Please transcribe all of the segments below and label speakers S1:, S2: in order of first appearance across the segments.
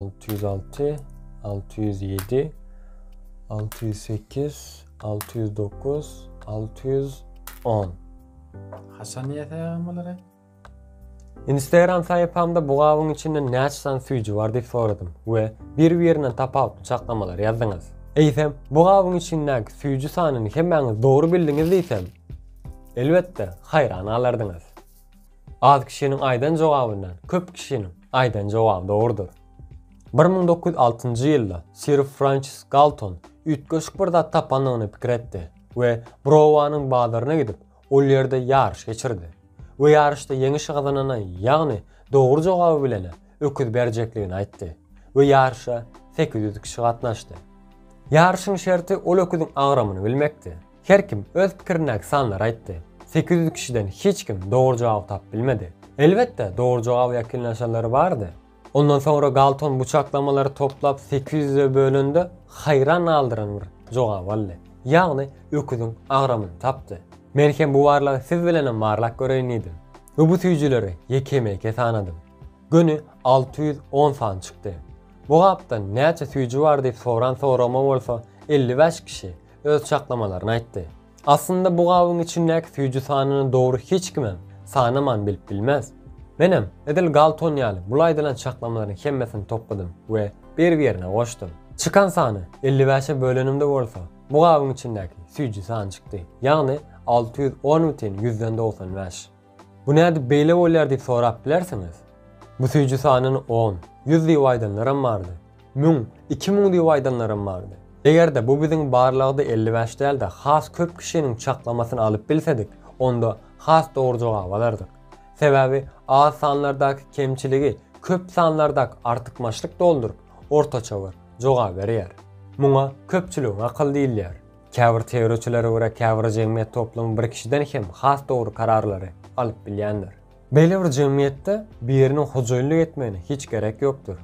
S1: 606, 607, 608, 609, 610.
S2: Hasan niye sayamaları?
S1: Instagram sayfamda bu gavun içinde näçe süýji var diýip soradım we bir-birinden tapap çaklamalar ýazyňyz. Eýsem bu gavun içindäki süýji sanyny hemmäňiz dogry bildiňiz diýsem, elbetde haýran alardyňyz. Az kişinin aýdan jogabyndan köp kişinin aýdan jogaby dogrudur. 1906-njy ýylda Sir Francis Galton ütgeşik bir zat tapanyny pikir etdi we Brovanyň bazaryna gidip ol ýerde ýarış geçirdi. Bu yarışda yeňiş gazananan, ýagny dogry jogaby bilen öküz berjekligini aýtdy we yarışa 800 kişi gatnaşdy. Yarışyň şerti ol öküziň agramyny bilmekdi. Her kim öz pikirini sanlar aýtdy. 800 kişiden hiç kim dogry jogaby tap bilmedi. Elbetde dogry jogaby ýakynlaşanlary bardy. Ondan sonra Galton bu çaklamalary toplap 800'e bölündü, hayran aldıran bir jogaby aldy. Ýagny öküziň agramyny tapdy. Men hem bu warlagy siz bilen marlak göreýän we bu süýjileri ýekemeke tanadym. Günü 610 san çykdy. Bu gapda näçe süýji bar diýip sorama bolsa 55 kişi öz çaklamalaryny aýtdy. Aslında bu gabyň içindäki süýji sanyny dogry hiç kimem sanaman bilip bilmez. Menem edil Galton ýaly bulaýdylan çaklamalaryň hemmesini topladym we bir-birine goşdum. Çıkan sany 55'e bölünümde bolsa bu gabyň içindäki süýji sany çykdy. Ýagny 610.195. Bu näde beýle bolýar diýip sorap bilersiňiz? Bu süýji sanyny 10, 100 diýip aýdanlarym bardy. 1000, 2000 diýip aýdanlarym bardy. Egerde bu biziň barlygda 55 däl de has köp kişiniň çaklamasyny alyp bilsedik, onda has dogry jogap alardyk. Sebäbi az sanlardaky kemçiligi köp sanlardaky artykmaçlyk doldurup ortaça bir jogap berýär. Muňa köpçüligiň akyl diýilýär. Käbir teoriçilere göre käbir jemgyýet toplamy bir kişiden hem has dogry kararlary alyp bilýändir. Beýle bir jemgyýetde biriniň hojaýlyk etmegine hiç gerek ýokdur.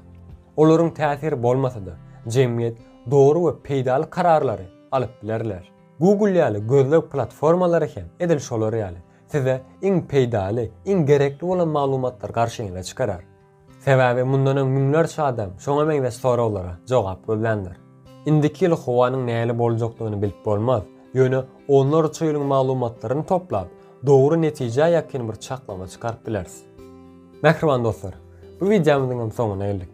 S1: Olaryň täsiri bolmasa da jemgyýet dogry we peýdaly kararlary alyp bilerler. Google ýaly gözlek platformalary hem edil şolary ýaly size iň peýdaly, iň gerekli bolan maglumatlar garşyňyza çykarar. Sebäbi mundan müňlerçe adam şoňa meňze sorawalara jogap gözlendir. Indiki ýyl howanyň näle boljakdygyny bilip bolmaz. Ýöne onlar üçin maglumatlaryny toplap, dogry netije ýakyn bir çaklama çykaryp bilersiz. Mähriban dostlar, bu videomyzyň soňuna geldik.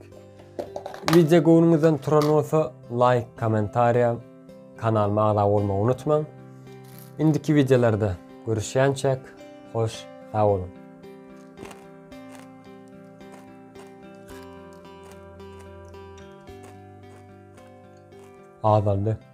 S1: Video goňuňyzdan turan bolsa like, kommentariýa, kanalyma abone bolmagy unutmaň. Indiki videolarda görüşýänçek, hoş, sag bolun. Azaldı.